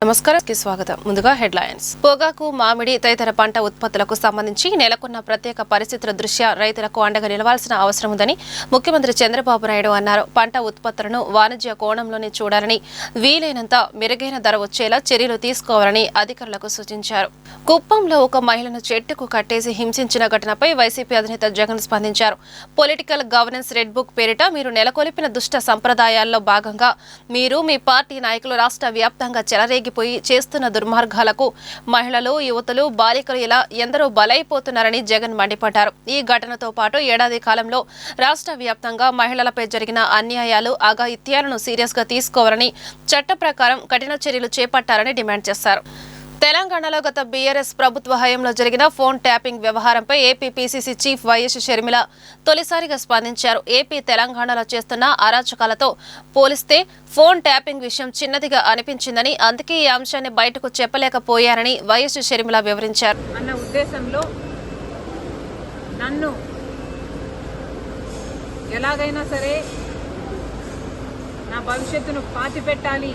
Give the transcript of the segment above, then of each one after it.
నమస్కారం స్వాగతం. ముందుగా హెడ్లైన్స్. పొగాకు, మామిడి తదితర పంట ఉత్పత్తులకు సంబంధించి నెలకొన్న ప్రత్యేక పరిస్థితుల దృష్ట్యా రైతులకు అండగా నిలవాల్సిన అవసరం ఉందని ముఖ్యమంత్రి చంద్రబాబు నాయుడు అన్నారు. పంట ఉత్పత్తులను వాణిజ్య కోణంలోనే చూడాలని, వీలైనంత మెరుగైన ధర వచ్చేలా చర్యలు తీసుకోవాలని అధికారులకు సూచించారు. కుప్పంలో ఒక మహిళను చెట్టుకు కట్టేసి హింసించిన ఘటనపై వైసీపీ అధినేత జగన్ స్పందించారు. పొలిటికల్ గవర్నెన్స్ రెడ్ బుక్ పేరిట మీరు నెలకొల్పిన దుష్ట సంప్రదాయాల్లో భాగంగా మీరు మీ పార్టీ నాయకులు రాష్ట్ర వ్యాప్తంగా చెలరేగిపోయి చేస్తున్న దుర్మార్గాలకు మహిళలు, యువతులు, బాలికలు ఇలా ఎందరో బలైపోతున్నారని జగన్ మండిపడ్డారు. ఈ ఘటనతో పాటు ఏడాది కాలంలో రాష్ట్ర వ్యాప్తంగా మహిళలపై జరిగిన అన్యాయాలు, అఘాయిత్యాలను సీరియస్ గా తీసుకోవాలని, చట్ట ప్రకారం కఠిన చర్యలు చేపట్టాలని డిమాండ్ చేశారు. తెలంగాణలో గత బీఆర్ఎస్ ప్రభుత్వ హయాంలో జరిగిన ఫోన్ ట్యాపింగ్ వ్యవహారంపై AP PCC chief YS Sharmila తొలిసారిగా స్పందించారు. ఏపీ తెలంగాణలో చేస్తున్న అరాచకాలతో పోలిస్తే ఫోన్ ట్యాపింగ్ విషయం చిన్నదిగా అనిపించిందని, అందుకే ఈ అంశాన్ని బయటకు చెప్పలేకపోయారని వైఎస్ షర్మిల వివరించారు. అన్న ఉద్దేశంలో నన్ను ఎలాగైనా సరే నా భవిష్యత్తును పాతిపెట్టాలి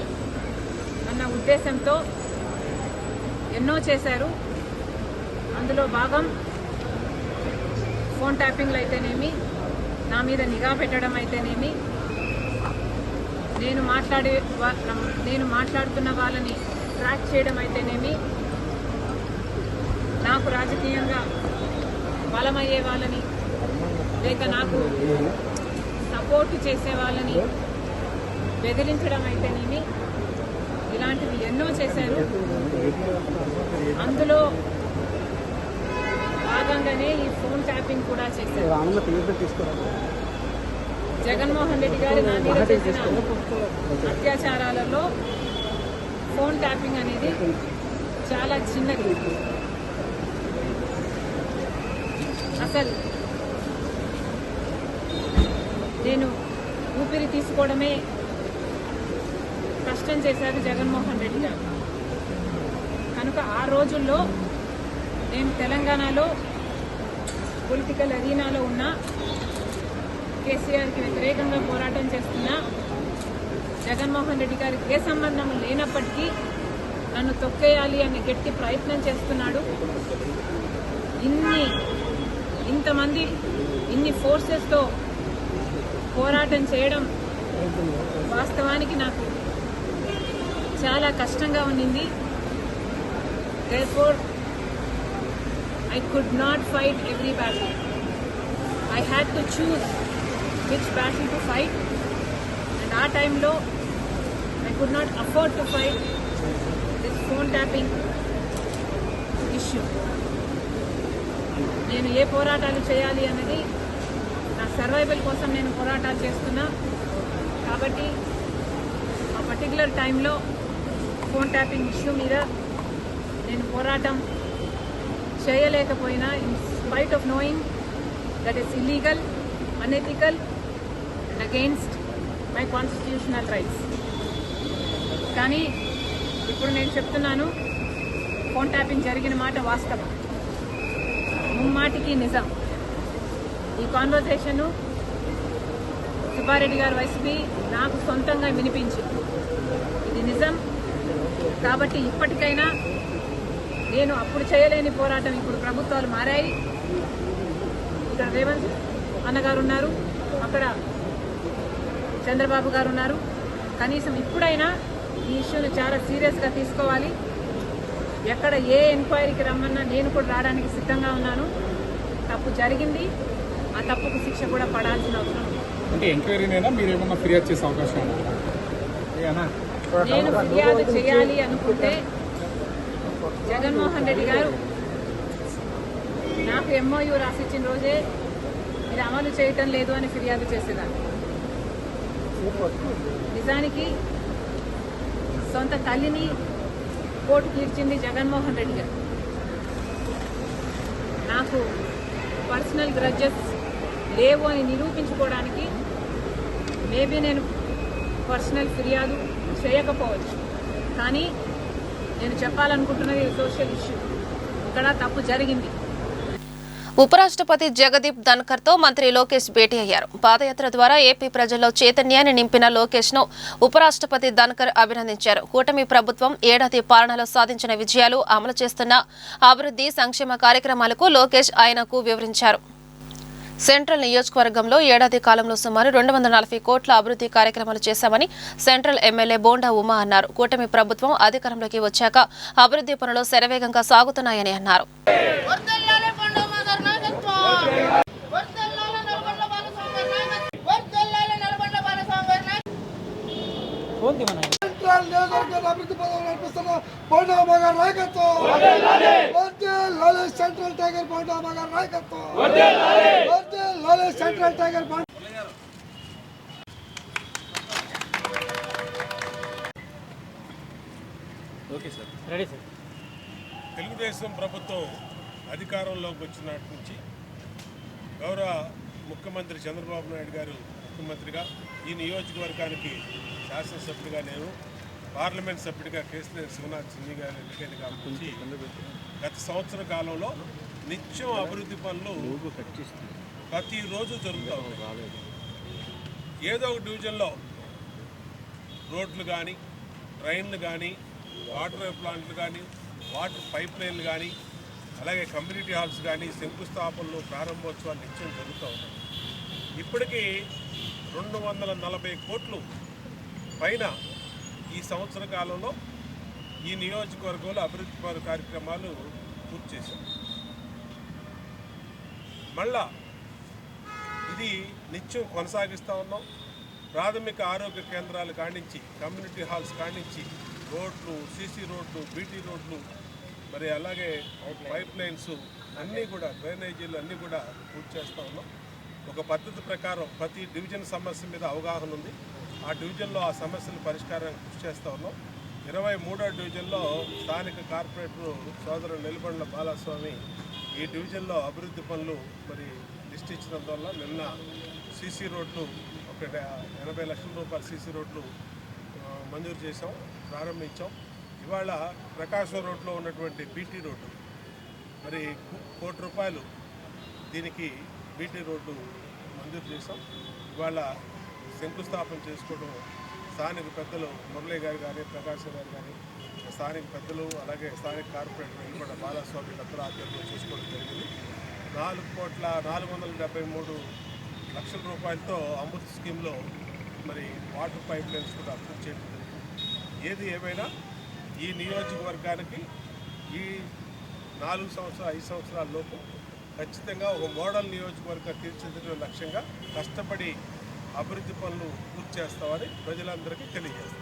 అన్న ఉద్దేశంతో ఎన్నో చేశారు. అందులో భాగం ఫోన్ ట్యాపింగ్లు అయితేనేమి, నా మీద నిఘా పెట్టడం అయితేనేమి, నేను మాట్లాడుతున్న వాళ్ళని ట్రాక్ చేయడం అయితేనేమి, నాకు రాజకీయంగా బలమయ్యే వాళ్ళని లేక నాకు సపోర్ట్ చేసే వాళ్ళని బెదిరించడం అయితేనేమి, ఇలాంటివి ఎన్నో చేశారు. అందులో భాగంగానే ఈ ఫోన్ ట్యాపింగ్ కూడా చేశారు. జగన్మోహన్ రెడ్డి గారు నా మీద చేసిన అత్యాచారాలలో ఫోన్ ట్యాపింగ్ అనేది చాలా చిన్నది. అసలు నేను ఊపిరి తీసుకోవడమే కష్టం చేశారు జగన్మోహన్ రెడ్డి గారు. కనుక ఆ రోజుల్లో నేను తెలంగాణలో పొలిటికల్ అరీనాలో ఉన్న కేసీఆర్కి వ్యతిరేకంగా పోరాటం చేస్తున్న జగన్మోహన్ రెడ్డి గారికి ఏ సంబంధం లేనప్పటికీ నన్ను తొక్కేయాలి అనే గట్టి ప్రయత్నం చేస్తున్నాడు. ఇంతమంది ఇన్ని ఫోర్సెస్తో పోరాటం చేయడం వాస్తవానికి నాకు చాలా కష్టంగా ఉండింది. Therefore, I could not fight every battle. I had to choose which battle to fight, and our time lo I could not afford to fight this phone tapping issue. నేను ఏ పోరాటాలు చేయాలి అన్నది నా సర్వైవల్ కోసం నేను పోరాటాలు చేస్తున్నా. కాబట్టి ఆ పర్టికులర్ టైంలో ఫోన్ ట్యాపింగ్ ఇష్యూ మీద నేను పోరాటం చేయలేకపోయినా, in spite of knowing that is illegal, unethical and against my constitutional rights. కానీ ఇప్పుడు నేను చెప్తున్నాను, ఫోన్ ట్యాపింగ్ జరిగిన మాట వాస్తవం, ముమ్మాటికి నిజం. ఈ కాన్వర్సేషను సుబ్బారెడ్డి గారు వైసీపీ నాకు సొంతంగా వినిపించింది. ఇది నిజం. కాబట్టి ఇప్పటికైనా నేను అప్పుడు చేయలేని పోరాటం, ఇప్పుడు ప్రభుత్వాలు మారాయి, ఇక్కడ రేవంత్ అన్నగారు ఉన్నారు, అక్కడ చంద్రబాబు గారు ఉన్నారు. కనీసం ఇప్పుడైనా ఈ ఇష్యూని చాలా సీరియస్గా తీసుకోవాలి. ఎక్కడ ఏ ఎంక్వైరీకి రమ్మన్నా నేను కూడా రావడానికి సిద్ధంగా ఉన్నాను. తప్పు జరిగింది, ఆ తప్పుకు శిక్ష కూడా పడాల్సిన అవసరం ఉంది. అంటే ఎంక్వైరీనైనా మీరేమన్నా ఫిర్యాదు చేసే అవకాశం ఉందా? నేను ఫిర్యాదు చేయాలి అనుకుంటే జగన్మోహన్ రెడ్డి గారు నాకు ఎంఓయూ రాసిచ్చిన రోజే ఇది అమలు చేయటం లేదు అని ఫిర్యాదు చేసేదాన్ని. నిజానికి సొంత తల్లిని కోర్టుకు ఇచ్చింది జగన్మోహన్ రెడ్డి గారు. నాకు పర్సనల్ గ్రడ్జెస్ లేవు అని నిరూపించుకోవడానికి మేబీ నేను పర్సనల్ ఫిర్యాదు చేయకపోవచ్చు. కానీ నేను చెప్పాలనుకుంటున్నది సోషల్ ఇష్యూ. ఇక్కడ తప్పు జరిగింది. ఉపరాష్ట్రపతి జగదీప్ ధన్కర్తో మంత్రి లోకేష్ భేటీ అయ్యారు. పాదయాత్ర ద్వారా ఏపీ ప్రజల్లో చైతన్యాన్ని నింపిన లోకేష్ను ఉపరాష్ట్రపతి ధన్కర్ అభినందించారు. కూటమి ప్రభుత్వం ఏడాది పాలనలో సాధించిన విజయాలు, అమలు చేస్తున్న అభివృద్ధి సంక్షేమ కార్యక్రమాలకు లోకేష్ ఆయనకు వివరించారు. సెంట్రల్ నియోజకవర్గంలో ఏడాది కాలంలో సుమారు 240 కోట్ల అభివృద్ధి కార్యక్రమాలు చేశామని సెంట్రల్ ఎమ్మెల్యే బోండా ఉమా అన్నారు. కూటమి ప్రభుత్వం అధికారంలోకి వచ్చాక అభివృద్ధి పనులు శరవేగంగా సాగుతున్నాయని అన్నారు. సెంట్రల్ నియోజకవర్గం అభివృద్ధి పదవులు నడిపిస్తున్న బోండా ఉమా గారి నాయకత్వం, సెంట్రల్ టైగర్ బోండా ఉమా గారి నాయకత్వం, సెంట్రల్ టైగర్ తెలుగుదేశం ప్రభుత్వం అధికారంలోకి వచ్చినట్టు నుంచి గౌరవ ముఖ్యమంత్రి చంద్రబాబు నాయుడు గారు ముఖ్యమంత్రిగా, ఈ నియోజకవర్గానికి శాసనసభ్యుడిగా నేను, పార్లమెంట్ సభ్యుడిగా కేసీఆర్ శివనాథ్ సింగ్ గారు ఎన్నికైన కాబట్టి గత సంవత్సర కాలంలో నిత్యం అభివృద్ధి పనులు ప్రతిరోజు జరుగుతూ ఉన్నాయి. ఏదో ఒక డివిజన్లో రోడ్లు కానీ, ట్రైన్లు కానీ, వాటర్ ప్లాంట్లు కానీ, వాటర్ పైప్ లైన్లు కానీ, అలాగే కమ్యూనిటీ హాల్స్ కానీ శంకుస్థాపనలు, ప్రారంభోత్సవాలు నిత్యం జరుగుతూ ఉన్నాయి. ఇప్పటికీ 240 కోట్లు పైన ఈ సంవత్సర కాలంలో ఈ నియోజకవర్గంలో అభివృద్ధి కార్యక్రమాలు పూర్తి చేశాం. మళ్ళా ఇది నిత్యం కొనసాగిస్తూ ఉన్నాం. ప్రాథమిక ఆరోగ్య కేంద్రాలు కానించి, కమ్యూనిటీ హాల్స్ కానించి, రోడ్లు, సీసీ రోడ్లు, బీటీ రోడ్లు, మరి అలాగే పైప్ లైన్స్ అన్నీ కూడా, డ్రైనేజీలు అన్నీ కూడా పూర్తి చేస్తూ ఉన్నాం. ఒక పద్ధతి ప్రకారం ప్రతి డివిజన్ సమస్య మీద అవగాహన ఉంది. ఆ డివిజన్లో ఆ సమస్యల పరిష్కారానికి కృషి చేస్తూ ఉన్నాం. 23వ డివిజన్లో స్థానిక కార్పొరేటర్ సోదరుడు నిలబండ్ల బాలస్వామి ఈ డివిజన్లో అభివృద్ధి పనులు మరి లిస్ట్ ఇచ్చినందువల్ల నిన్న సీసీ రోడ్లు ఒక 80 లక్షల రూపాయల సీసీ రోడ్లు మంజూరు చేసాం, ప్రారంభించాం. ఇవాళ ప్రకాశం రోడ్లో ఉన్నటువంటి బీటీ రోడ్డు మరి ₹1 కోటి దీనికి బీటీ రోడ్డు మంజూరు చేసాం. ఇవాళ శంకుస్థాపన చేసుకోవడం స్థానిక పెద్దలు మురళీ గారు కానీ, ప్రకాశం గారు కానీ, స్థానిక పెద్దలు అలాగే స్థానిక కార్పొరేటర్ కూడా బాలస్వామి పెద్దల ఆధ్వర్యంలో చేసుకోవడం జరిగింది. ₹4,73,00,000 అమృత్ స్కీమ్లో మరి వాటర్ పైప్ లైన్స్ కూడా అభివృద్ధి చేయడం జరిగింది. ఏది ఏమైనా ఈ నియోజకవర్గానికి ఈ 4 సంవత్సరాలు 5 సంవత్సరాల లోపు ఖచ్చితంగా ఒక మోడల్ నియోజకవర్గం తీర్చిదిద్దే లక్ష్యంగా కష్టపడి అభివృద్ధి పనులు పూర్తి చేస్తామని ప్రజలందరికీ తెలియజేస్తాం.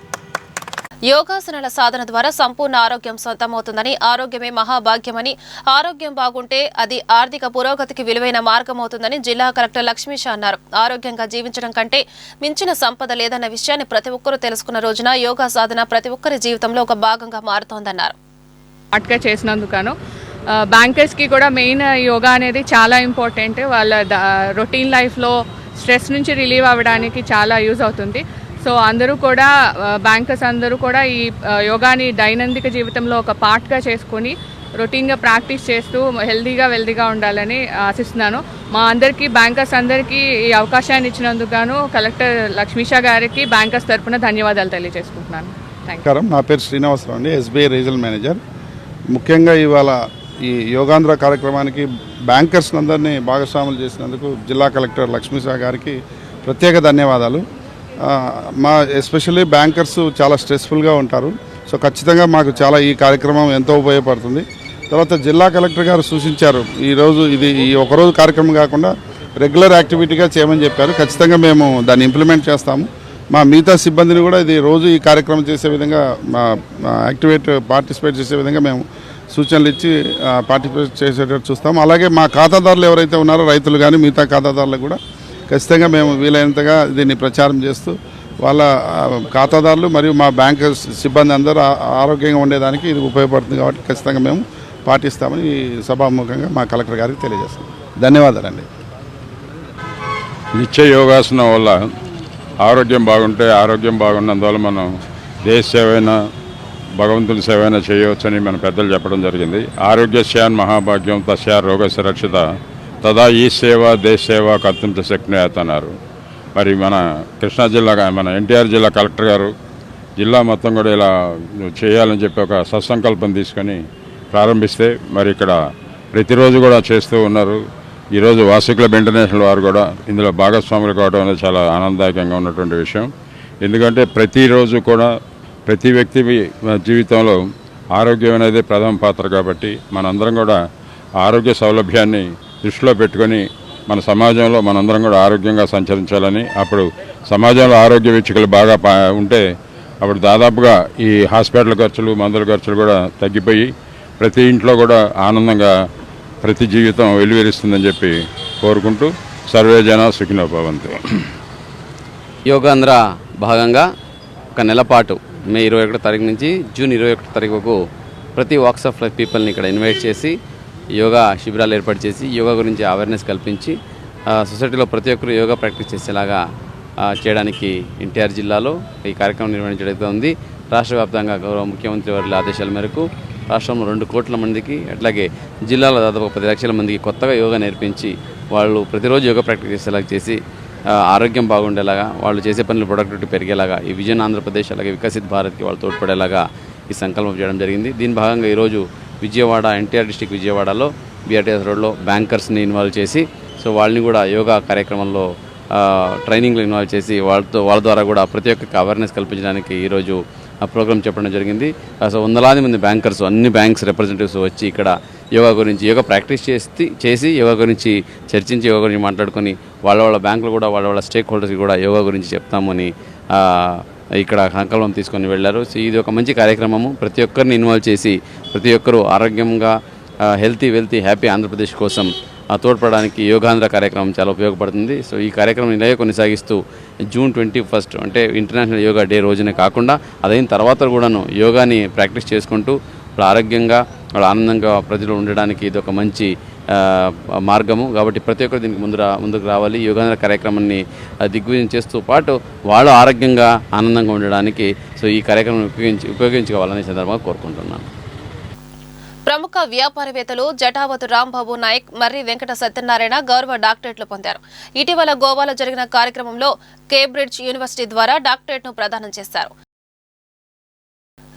యోగాసనాల సాధన ద్వారా సంపూర్ణ ఆరోగ్యం సొంతమవుతుందని, ఆరోగ్యమే మహాభాగ్యమని, ఆరోగ్యం బాగుంటే అది ఆర్థిక పురోగతికి విలువైన మార్గమవుతుందని జిల్లా కలెక్టర్ లక్ష్మీషా అన్నారు. ఆరోగ్యంగా జీవించడం కంటే మించిన సంపద లేదన్న విషయాన్ని ప్రతి ఒక్కరూ తెలుసుకున్న రోజున యోగా సాధన ప్రతి ఒక్కరి జీవితంలో ఒక భాగంగా మారుతోందన్నారు. స్మార్ట్గా చేసినందుకను బ్యాంకర్స్కి కూడా మెయిన్ యోగా అనేది చాలా ఇంపార్టెంట్. వాళ్ళ రొటీన్ లైఫ్లో స్ట్రెస్ నుంచి రిలీవ్ అవ్వడానికి చాలా యూజ్ అవుతుంది. సో అందరూ కూడా బ్యాంకర్స్ అందరూ కూడా ఈ యోగాని దైనందిక జీవితంలో ఒక పార్ట్గా చేసుకొని రొటీన్గా ప్రాక్టీస్ చేస్తూ హెల్దీగా వెల్దీగా ఉండాలని ఆశిస్తున్నాను. మా అందరికీ బ్యాంకర్స్ అందరికీ ఈ అవకాశాన్ని ఇచ్చినందుకు గాను కలెక్టర్ లక్ష్మీషా గారికి బ్యాంకర్స్ తరఫున ధన్యవాదాలు తెలియజేసుకుంటున్నాను. Thank you. నా పేరు శ్రీనివాసరావు అండి, ఎస్బీఐ రీజనల్ మేనేజర్. ముఖ్యంగా ఇవాళ ఈ యోగాంధ్ర కార్యక్రమానికి బ్యాంకర్స్ అందరినీ భాగస్వాములు చేసినందుకు జిల్లా కలెక్టర్ లక్ష్మీషా గారికి ప్రత్యేక ధన్యవాదాలు. మా ఎస్పెషల్లీ బ్యాంకర్స్ చాలా స్ట్రెస్ఫుల్గా ఉంటారు. సో ఖచ్చితంగా మాకు చాలా ఈ కార్యక్రమం ఎంతో ఉపయోగపడుతుంది. తర్వాత జిల్లా కలెక్టర్ గారు సూచించారు, ఈరోజు ఇది ఈ ఒకరోజు కార్యక్రమం కాకుండా రెగ్యులర్ యాక్టివిటీగా చేయమని చెప్పారు. ఖచ్చితంగా మేము దాన్ని ఇంప్లిమెంట్ చేస్తాము. మా మిగతా సిబ్బందిని కూడా ఇది రోజు ఈ కార్యక్రమం చేసే విధంగా పార్టిసిపేట్ చేసే విధంగా మేము సూచనలు ఇచ్చి పార్టిసిపేట్ చేసేటట్టు చూస్తాం. అలాగే మా ఖాతాదారులు ఎవరైతే ఉన్నారో రైతులు కానీ మిగతా ఖాతాదారులకు కూడా ఖచ్చితంగా మేము వీలైనంతగా దీన్ని ప్రచారం చేస్తూ వాళ్ళ ఖాతాదారులు మరియు మా బ్యాంక్ సిబ్బంది అందరూ ఆరోగ్యంగా ఉండేదానికి ఇది ఉపయోగపడుతుంది. కాబట్టి ఖచ్చితంగా మేము పాటిస్తామని ఈ సభాముఖంగా మా కలెక్టర్ గారికి తెలియజేస్తాం. ధన్యవాదాలండి. నిత్య యోగాసనం వల్ల ఆరోగ్యం బాగుంటే, ఆరోగ్యం బాగున్నందువల్ల మనం దేశ సేవైనా భగవంతుని సేవైనా చేయవచ్చని మన పెద్దలు చెప్పడం జరిగింది. ఆరోగ్యస్యాన్ మహాభాగ్యం తస్యా రోగ సురక్షిత తదా ఈ సేవ దేశ సేవ కర్తంత శక్నయాత్ అన్నారు. మరి మన కృష్ణా జిల్లా మన ఎన్టీఆర్ జిల్లా కలెక్టర్ గారు జిల్లా మొత్తం కూడా ఇలా చేయాలని చెప్పి ఒక సత్సంకల్పం తీసుకొని ప్రారంభిస్తే మరి ఇక్కడ ప్రతిరోజు కూడా చేస్తూ ఉన్నారు. ఈరోజు వాసీ క్లబ్ ఇంటర్నేషనల్ వారు కూడా ఇందులో భాగస్వాములు కావడం అనేది చాలా ఆనందదాయకంగా ఉన్నటువంటి విషయం. ఎందుకంటే ప్రతిరోజు కూడా ప్రతి వ్యక్తి జీవితంలో ఆరోగ్యం అనేది ప్రథమ పాత్ర కాబట్టి మనందరం కూడా ఆరోగ్య సౌలభ్యాన్ని దృష్టిలో పెట్టుకొని మన సమాజంలో మనందరం కూడా ఆరోగ్యంగా సంచరించాలని, అప్పుడు సమాజంలో ఆరోగ్య వీక్షకులు బాగా ఉంటే అప్పుడు దాదాపుగా ఈ హాస్పిటల్ ఖర్చులు మందుల ఖర్చులు కూడా తగ్గిపోయి ప్రతి ఇంట్లో కూడా ఆనందంగా ప్రతి జీవితం వెలువరిస్తుందని చెప్పి కోరుకుంటూ సర్వే జన సుఖినో భవంతు. యోగాంధ్ర భాగంగా ఒక నెల పాటు మే 21 తారీఖు నుంచి జూన్ 21 తారీఖు వరకు ప్రతి వాక్స్ ఆఫ్ లైఫ్ పీపుల్ని ఇక్కడ ఇన్వైట్ చేసి యోగా శిబిరాలు ఏర్పాటు చేసి యోగా గురించి అవేర్నెస్ కల్పించి సొసైటీలో ప్రతి ఒక్కరు యోగా ప్రాక్టీస్ చేసేలాగా చేయడానికి ఎన్టీఆర్ జిల్లాలో ఈ కార్యక్రమం నిర్వహించడం ఉంది. రాష్ట్ర వ్యాప్తంగా గౌరవ ముఖ్యమంత్రి వారి ఆదేశాల మేరకు రాష్ట్రంలో 2 కోట్ల మందికి అట్లాగే జిల్లాలో దాదాపు 10 లక్షల మందికి కొత్తగా యోగా నేర్పించి వాళ్ళు ప్రతిరోజు యోగా ప్రాక్టీస్ చేసేలాగా చేసి ఆరోగ్యం బాగుండేలాగా వాళ్ళు చేసే పనులు ప్రొడక్టివిటీ పెరిగేలాగా ఈ విజన్ ఆంధ్రప్రదేశ్ అలాగే వికసిత్ భారత్కి వాళ్ళు తోడ్పడేలాగా ఈ సంకల్పం చేయడం జరిగింది. దీని భాగంగా ఈరోజు విజయవాడ ఎన్టీఆర్ డిస్టిక్ విజయవాడలో బీఆర్టీఎస్ రోడ్లో బ్యాంకర్స్ని ఇన్వాల్వ్ చేసి వాళ్ళని కూడా యోగా కార్యక్రమంలో ట్రైనింగ్లో ఇన్వాల్వ్ చేసి వాళ్ళ ద్వారా కూడా ప్రతి ఒక్కరికి అవేర్నెస్ కల్పించడానికి ఈరోజు ఆ ప్రోగ్రామ్ చెప్పడం జరిగింది. అసలు వందలాది మంది బ్యాంకర్స్ అన్ని బ్యాంక్స్ రిప్రజెంటేటివ్స్ వచ్చి ఇక్కడ యోగా గురించి యోగా ప్రాక్టీస్ చేసి యోగా గురించి చర్చించి యోగా గురించి మాట్లాడుకొని వాళ్ళ బ్యాంకులు కూడా వాళ్ళ స్టేక్ హోల్డర్స్కి కూడా యోగా గురించి చెప్తామని ఇక్కడ సంకల్పం తీసుకొని వెళ్ళారు. సో ఇది ఒక మంచి కార్యక్రమము. ప్రతి ఒక్కరిని ఇన్వాల్వ్ చేసి ప్రతి ఒక్కరూ ఆరోగ్యంగా వెల్తీ హ్యాపీ ఆంధ్రప్రదేశ్ కోసం తోడ్పడడానికి యోగాంధ్ర కార్యక్రమం చాలా ఉపయోగపడుతుంది. సో ఈ కార్యక్రమం ఇలాగే కొనసాగిస్తూ జూన్ 21 అంటే ఇంటర్నేషనల్ యోగా డే రోజునే కాకుండా అదైన తర్వాత కూడాను యోగాని ప్రాక్టీస్ చేసుకుంటూ వాళ్ళు ఆరోగ్యంగా వాళ్ళు ఆనందంగా ప్రజలు ఉండడానికి ఇది ఒక మంచి మార్గము. కాబట్టి ప్రతి ఒక్కరు దీనికి ముందుకు రావాలి. యోగాంధ్ర కార్యక్రమాన్ని దిగ్విజయం చేస్తూ పాటు వాళ్ళు ఆరోగ్యంగా ఆనందంగా ఉండడానికి సో ఈ కార్యక్రమం ఉపయోగించుకోవాలని సందర్భంగా కోరుకుంటున్నాను. ప్రముఖ వ్యాపారవేత్తలు జటావతు రాంబాబు నాయక్, మర్రి వెంకట సత్యనారాయణ గౌరవ డాక్టరేట్లు పొందారు. ఇటీవల గోవాలో జరిగిన కార్యక్రమంలో కేంబ్రిడ్జ్ యూనివర్సిటీ ద్వారా డాక్టరేట్ను ప్రదానం చేశారు.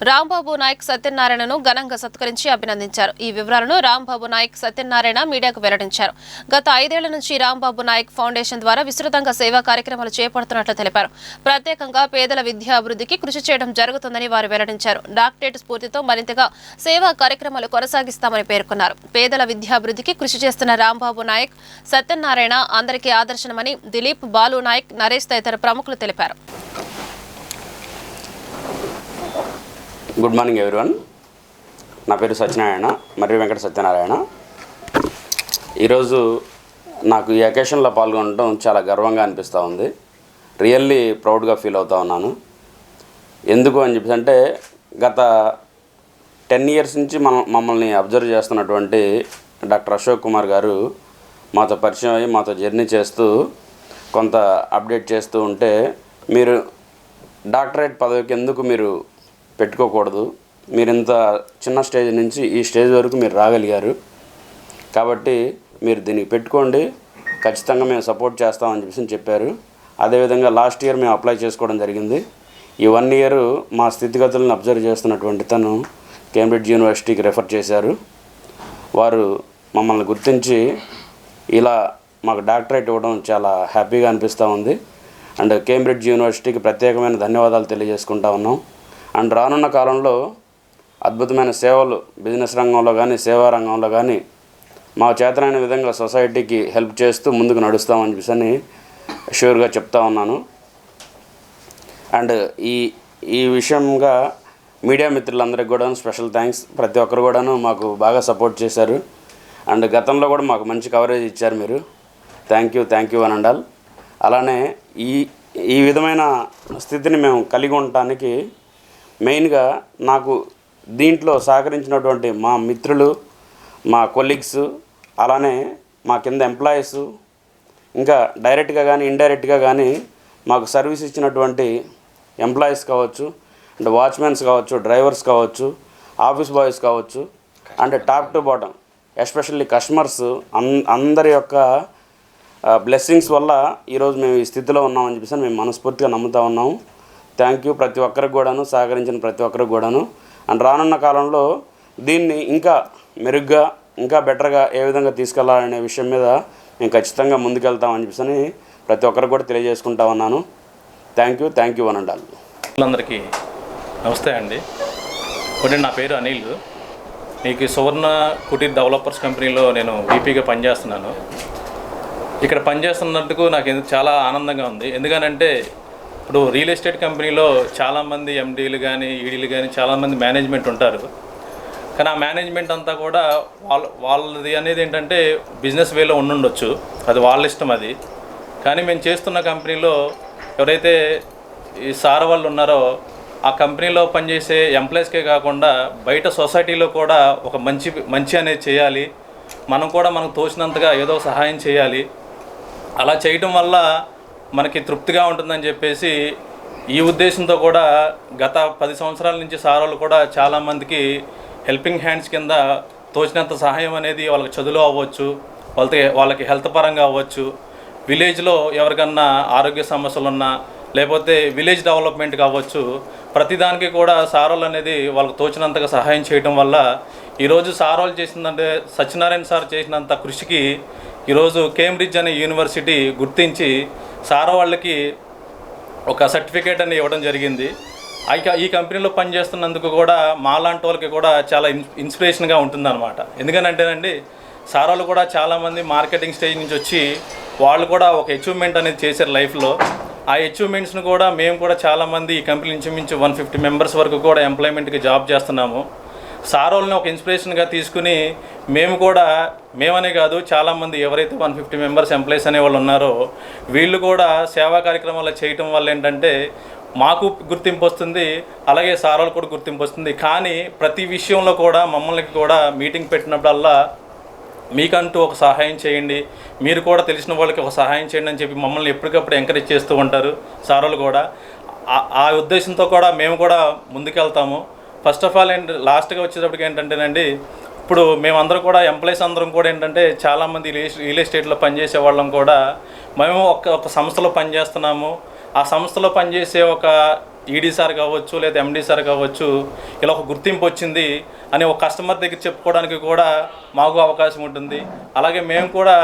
రాంబాబు నాయక్ సత్యనారాయణను ఘనంగా సత్కరించి అభినందించారు. ఈ వివరాలను రాంబాబు నాయక్ సత్యనారాయణ మీడియాకు వెల్లడించారు. గత 5 ఏళ్ల నుంచి రాంబాబు నాయక్ ఫౌండేషన్ ద్వారా విస్తృతంగా సేవా కార్యక్రమాలు చేపడుతున్నట్లు తెలిపారు. ప్రత్యేకంగా పేదల విద్యాభివృద్ధికి కృషి చేయడం జరుగుతుందని వారు వెల్లడించారు. డాక్టరేట్ స్ఫూర్తితో మరింతగా సేవా కార్యక్రమాలు కొనసాగిస్తామని పేర్కొన్నారు. పేదల విద్యాభివృద్ధికి కృషి చేస్తున్న రాంబాబు నాయక్ సత్యనారాయణ అందరికీ ఆదర్శనమని దిలీప్, బాలు నాయక్, నరేష్ తదితర ప్రముఖులు తెలిపారు. Good morning everyone. నా పేరు సత్యనారాయణ, మర్రి వెంకట సత్యనారాయణ. ఈరోజు నాకు ఈ అకేషన్లో పాల్గొనడం చాలా గర్వంగా అనిపిస్తూ ఉంది. రియల్లీ ప్రౌడ్గా ఫీల్ అవుతూ ఉన్నాను. ఎందుకు అని చెప్పేసి అంటే గత 10 ఇయర్స్ నుంచి మమ్మల్ని అబ్జర్వ్ చేస్తున్నటువంటి డాక్టర్ అశోక్ కుమార్ గారు మాతో పరిచయం అయ్యి మాతో జర్నీ చేస్తూ కొంత అప్డేట్ చేస్తూ ఉంటే, మీరు డాక్టరేట్ పదవికి ఎందుకు మీరు పెట్టుకోకూడదు, మీరు ఇంత చిన్న స్టేజ్ నుంచి ఈ స్టేజ్ వరకు మీరు రాగలిగారు, కాబట్టి మీరు దీనికి పెట్టుకోండి, ఖచ్చితంగా మేము సపోర్ట్ చేస్తామని చెప్పారు. అదేవిధంగా లాస్ట్ ఇయర్ మేము అప్లై చేసుకోవడం జరిగింది. ఈ 1 ఇయర్ మా స్థితిగతులను అబ్జర్వ్ చేస్తున్నటువంటి తను కేంబ్రిడ్జ్ యూనివర్సిటీకి రెఫర్ చేశారు. వారు మమ్మల్ని గుర్తించి ఇలా మాకు డాక్టరేట్ ఇవ్వడం చాలా హ్యాపీగా అనిపిస్తూ ఉంది. అండ్ కేంబ్రిడ్జ్ యూనివర్సిటీకి ప్రత్యేకమైన ధన్యవాదాలు తెలియజేసుకుంటా ఉన్నాం. అండ్ రానున్న కాలంలో అద్భుతమైన సేవలు బిజినెస్ రంగంలో కానీ సేవా రంగంలో కానీ మా చేతనైన విధంగా సొసైటీకి హెల్ప్ చేస్తూ ముందుకు నడుస్తామని చెప్పి షూర్గా చెప్తా ఉన్నాను. అండ్ ఈ విషయంగా మీడియా మిత్రులందరికీ కూడా స్పెషల్ థ్యాంక్స్. ప్రతి ఒక్కరు కూడాను మాకు బాగా సపోర్ట్ చేశారు. అండ్ గతంలో కూడా మాకు మంచి కవరేజ్ ఇచ్చారు మీరు. థ్యాంక్ యూ అని అండాలి. అలానే ఈ విధమైన స్థితిని మేము కలిగి ఉండటానికి మెయిన్గా నాకు దీంట్లో సహకరించినటువంటి మా మిత్రులు, మా కొలీగ్స్, అలానే మా కింద ఎంప్లాయీస్, ఇంకా డైరెక్ట్గా కానీ ఇండైరెక్ట్గా కానీ మాకు సర్వీస్ ఇచ్చినటువంటి ఎంప్లాయీస్ కావచ్చు, అంటే వాచ్మెన్స్ కావచ్చు, డ్రైవర్స్ కావచ్చు, ఆఫీస్ బాయ్స్ కావచ్చు, అంటే top to bottom especially customers అందరి యొక్క బ్లెస్సింగ్స్ వల్ల ఈరోజు మేము ఈ స్థితిలో ఉన్నామని చెప్పేసి మేము మనస్ఫూర్తిగా నమ్ముతా ఉన్నాము. థ్యాంక్ యూ ప్రతి ఒక్కరికి కూడాను, సహకరించిన ప్రతి ఒక్కరికి కూడాను. అండ్ రానున్న కాలంలో దీన్ని ఇంకా మెరుగ్గా ఇంకా బెటర్గా ఏ విధంగా తీసుకెళ్లాలనే విషయం మీద మేము ఖచ్చితంగా ముందుకెళ్తామని చెప్పేసి ప్రతి ఒక్కరికి కూడా తెలియజేసుకుంటా ఉన్నాను. థ్యాంక్ యూ అని అంటారు. అందరికీ నమస్తే అండి. ఇప్పుడు నా పేరు అనిల్. మీకు సువర్ణ కుటీర్ డెవలపర్స్ కంపెనీలో నేను వీపీగా పనిచేస్తున్నాను. ఇక్కడ పనిచేస్తున్నందుకు నాకు చాలా ఆనందంగా ఉంది. ఎందుకనంటే ఇప్పుడు రియల్ ఎస్టేట్ కంపెనీలో చాలామంది ఎండీలు కానీ ఈడీలు కానీ చాలామంది మేనేజ్మెంట్ ఉంటారు. కానీ ఆ మేనేజ్మెంట్ అంతా కూడా వాళ్ళది అనేది ఏంటంటే బిజినెస్ వేలో ఉండుండొచ్చు, అది వాళ్ళ ఇష్టం అది. కానీ మేము చేస్తున్న కంపెనీలో ఎవరైతే ఈ సార్ వాళ్ళు ఉన్నారో ఆ కంపెనీలో పనిచేసే ఎంప్లాయీస్కే కాకుండా బయట సొసైటీలో కూడా ఒక మంచి అనేది చేయాలి. మనం కూడా మనకు తోచినంతగా ఏదో సహాయం చేయాలి. అలా చేయటం వల్ల మనకి తృప్తిగా ఉంటుందని చెప్పేసి ఈ ఉద్దేశంతో కూడా గత 10 సంవత్సరాల నుంచి సార్ వాళ్ళు కూడా చాలామందికి హెల్పింగ్ హ్యాండ్స్ కింద తోచినంత సహాయం అనేది వాళ్ళకి చదువులో అవ్వచ్చు, వాళ్ళకి హెల్త్ పరంగా అవ్వచ్చు, విలేజ్లో ఎవరికన్నా ఆరోగ్య సమస్యలు ఉన్నా లేకపోతే విలేజ్ డెవలప్మెంట్ కావచ్చు, ప్రతిదానికి కూడా సార్ వాళ్ళు అనేది వాళ్ళకి తోచినంతగా సహాయం చేయడం వల్ల ఈరోజు సార్ వాళ్ళు చేసిందంటే సత్యనారాయణ సార్ చేసినంత కృషికి ఈరోజు కేంబ్రిడ్జ్ అనే యూనివర్సిటీ గుర్తించి సార్ వాళ్ళకి ఒక సర్టిఫికేట్ అని ఇవ్వడం జరిగింది. ఈ కంపెనీలో పనిచేస్తున్నందుకు కూడా మాలాంటి వాళ్ళకి కూడా చాలా ఇన్స్పిరేషన్గా ఉంటుందన్నమాట. ఎందుకనంటేనండి సార్ వాళ్ళు కూడా చాలామంది మార్కెటింగ్ స్టేజ్ నుంచి వచ్చి వాళ్ళు కూడా ఒక అచీవ్మెంట్ అనేది చేశారు లైఫ్లో. ఆ అచీవ్మెంట్స్ను కూడా మేము కూడా చాలామంది ఈ కంపెనీ నుంచి మించి 150 మెంబర్స్ వరకు కూడా ఎంప్లాయ్మెంట్కి జాబ్ చేస్తున్నాము. సార్ వాళ్ళని ఒక ఇన్స్పిరేషన్గా తీసుకుని మేమనే కాదు చాలామంది ఎవరైతే 150 మెంబర్స్ ఎంప్లాయీస్ అనేవాళ్ళు ఉన్నారో వీళ్ళు కూడా సేవా కార్యక్రమాలు చేయటం వల్ల ఏంటంటే మాకు గుర్తింపు వస్తుంది, అలాగే సార్ వాళ్ళు కూడా గుర్తింపు వస్తుంది. కానీ ప్రతి విషయంలో కూడా మమ్మల్ని కూడా మీటింగ్ పెట్టినప్పుడల్లా మీకంటూ ఒక సహాయం చేయండి, మీరు కూడా తెలిసిన వాళ్ళకి ఒక సహాయం చేయండి అని చెప్పి మమ్మల్ని ఎప్పటికప్పుడు ఎంకరేజ్ చేస్తూ ఉంటారు సార్ వాళ్ళు కూడా. ఆ ఉద్దేశంతో కూడా మేము కూడా ముందుకెళ్తాము. ఫస్ట్ ఆఫ్ ఆల్ లాస్ట్గా వచ్చేటప్పటికి ఏంటంటేనండి ఇప్పుడు మేమందరం కూడా ఎంప్లాయీస్ అందరం కూడా ఏంటంటే చాలామంది రియల్ ఎస్టేట్లో పనిచేసే వాళ్ళం కూడా మేము ఒక సంస్థలో పనిచేస్తున్నాము. ఆ సంస్థలో పనిచేసే ఒక ఈడీ సార్ కావచ్చు లేదా ఎండీ సార్ కావచ్చు ఇలా ఒక గుర్తింపు వచ్చింది అని ఒక కస్టమర్ దగ్గర చెప్పుకోవడానికి కూడా మాకు అవకాశం ఉంటుంది. అలాగే మేము కూడా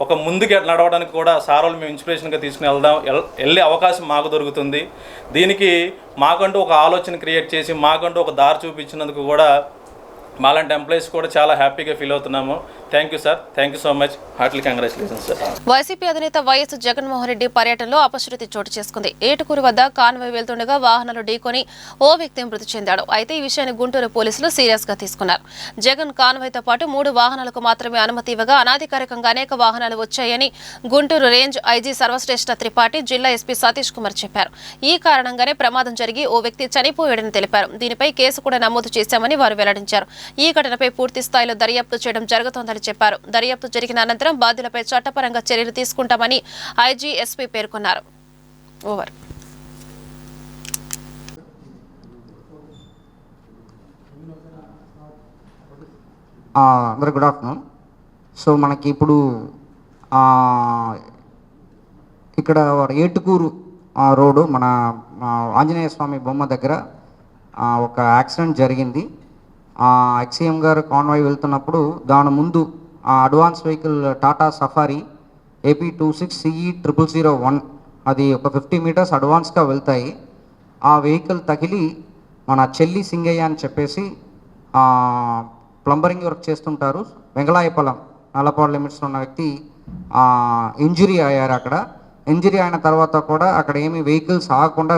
ఒక ముందుకు నడవడానికి కూడా సార్ వాళ్ళు మేము ఇన్స్పిరేషన్గా తీసుకుని వెళ్ళే అవకాశం మాకు దొరుకుతుంది. దీనికి మాకంటూ ఒక ఆలోచన క్రియేట్ చేసి మాకంటూ ఒక దారి చూపించినందుకు కూడా మాలాంటి ఎంప్లాయీస్ కూడా చాలా హ్యాపీగా ఫీల్ అవుతున్నాము. Thank you sir, thank you so much, Hartley congratulations sir. YCP అధినేత వైఎస్ జగన్మోహన్ రెడ్డి పర్యటనలో అపశృతి చోటు చేసుకుంది. ఏటుకూరు వద్ద కాన్వాయ్ వెళ్తుండగా వాహనాలు ఢీకొని ఓ వ్యక్తి మృతి చెందాడు. అయితే ఈ విషయాన్ని గుంటూరు పోలీసులు సీరియస్ గా తీసుకున్నారు. జగన్ కాన్వాయ్తో పాటు 3 వాహనాలకు మాత్రమే అనుమతి ఇవ్వగా అనాధికారికంగా అనేక వాహనాలు వచ్చాయని గుంటూరు రేంజ్ ఐజీ సర్వశ్రేష్ఠ త్రిపాఠి జిల్లా ఎస్పీ సతీష్ కుమార్ చెప్పారు. ఈ కారణంగానే ప్రమాదం జరిగి ఓ వ్యక్తి చనిపోయాడని తెలిపారు. దీనిపై కేసు కూడా నమోదు చేశామని వారు వెల్లడించారు. ఈ ఘటనపై పూర్తి స్థాయిలో దర్యాప్తు చేయడం జరుగుతోందని చెప్పారు. దర్యాప్తు జరిగిన అనంతరం బాధ్యులపై చట్టపరంగా చర్యలు తీసుకుంటామని ఐజీ ఎస్పీ పేర్కొన్నారు. ఓవర్. అందరూ గుడ్ ఆఫ్టర్నూన్. సో మనకి ఇప్పుడు ఇక్కడ ఏటుకూరు రోడ్డు మన ఆంజనేయ స్వామి బొమ్మ దగ్గర ఒక యాక్సిడెంట్ జరిగింది. ఎక్సీఎం గారు కాన్వాయ్ వెళ్తున్నప్పుడు దాని ముందు advance vehicle Tata safari AP 26 CE 0001 అది ఒక 50 మీటర్స్ అడ్వాన్స్గా వెళ్తాయి. ఆ వెహికల్ తగిలి మన చెల్లి సింగయ్య అని చెప్పేసి ప్లంబరింగ్ వర్క్ చేస్తుంటారు, వెంగళాయపాలెం నల్లపాడు లిమిట్స్లో ఉన్న వ్యక్తి ఇంజురీ అయ్యారు. అక్కడ ఇంజురీ అయిన తర్వాత కూడా అక్కడ ఏమి వెహికల్స్ ఆగకుండా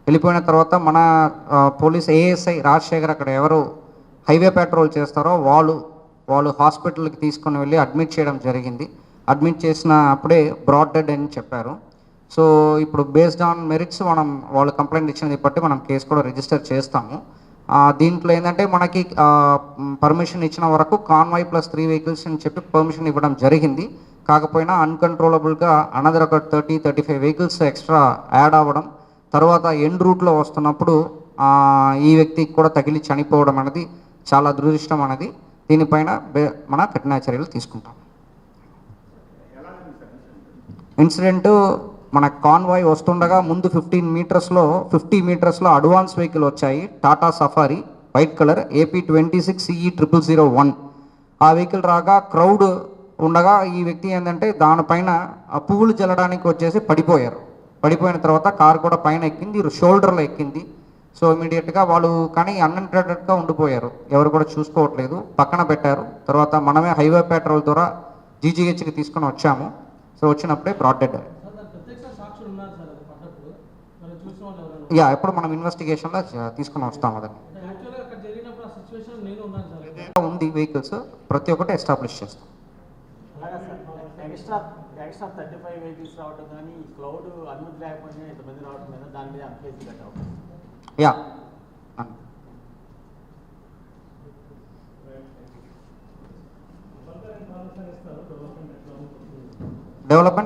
వెళ్ళిపోయిన తర్వాత మన పోలీస్ ASI రాజశేఖర్ అక్కడ ఎవరు హైవే పెట్రోల్ చేస్తారో వాళ్ళు హాస్పిటల్కి తీసుకొని వెళ్ళి అడ్మిట్ చేయడం జరిగింది. అడ్మిట్ చేసిన అప్పుడే బ్రాడ్ డెడ్ అని చెప్పారు. సో ఇప్పుడు బేస్డ్ ఆన్ మెరిట్స్ వాళ్ళు కంప్లైంట్ ఇచ్చినది బట్టి మనం కేసు కూడా రిజిస్టర్ చేస్తాము. దీంట్లో ఏంటంటే మనకి పర్మిషన్ ఇచ్చిన వరకు కాన్వాయ్ ప్లస్ 3 వెహికల్స్ అని చెప్పి పర్మిషన్ ఇవ్వడం జరిగింది. కాకపోయినా అన్కంట్రోలబుల్గా అనదర్ ఒక 30-35 వెహికల్స్ ఎక్స్ట్రా యాడ్ అవ్వడం, తర్వాత ఎండ్ రూట్లో వస్తున్నప్పుడు ఈ వ్యక్తికి కూడా తగిలి చనిపోవడం అనేది చాలా దురదృష్టం అనేది. దీనిపైన మన కఠిన చర్యలు తీసుకుంటాం. ఇన్సిడెంట్ మన కాన్వాయ్ వస్తుండగా ముందు 50 మీటర్స్లో అడ్వాన్స్ వెహికల్ వచ్చాయి, Tata safari white colour AP26 CE0001. ఆ వెహికల్ రాగా క్రౌడ్ ఉండగా ఈ వ్యక్తి ఏంటంటే దానిపైన ఆ పువ్వులు జల్లడానికి వచ్చేసి పడిపోయిన తర్వాత కార్ కూడా పైన ఎక్కింది, షోల్డర్లో ఎక్కింది. సో ఇమీడియట్గా వాళ్ళు కానీ అన్ఇంటెండెడ్గా ఉండిపోయారు, ఎవరు కూడా చూసుకోవట్లేదు, పక్కన పెట్టారు. తర్వాత మనమే హైవే పెట్రోల్ ద్వారా GGHకి తీసుకొని వచ్చాము. సో వచ్చినప్పుడే బ్రాడ్ డెడ్. ఎప్పుడు మనం ఇన్వెస్టిగేషన్లో తీసుకొని వస్తాం. అదని ఉంది వెహికల్స్ ప్రతి ఒక్కటి ఎస్టాబ్లిష్ చేస్తాం. ఎక్స్ట్రా 35 వెహికల్స్ రావడం కానీ క్లౌడ్ అనుమతి లేకపోయినా ఇంతమంది రావడం మీద దాని మీద అంకేసి కట్టావు.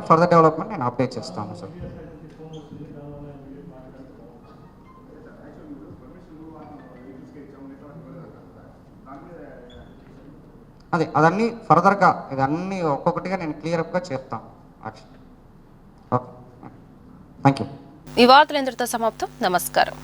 ఫర్దర్ డెవలప్మెంట్ నేను అప్డేట్ చేస్తాను సార్. అదన్నీ ఫర్దర్గా ఇదన్నీ ఒక్కొక్కటిగా నేను క్లియర్గా చేస్తాను యాక్షన్. Okay, thank you. ఈ వార్తలు ఇంతటితో సమాప్తం. నమస్కారం.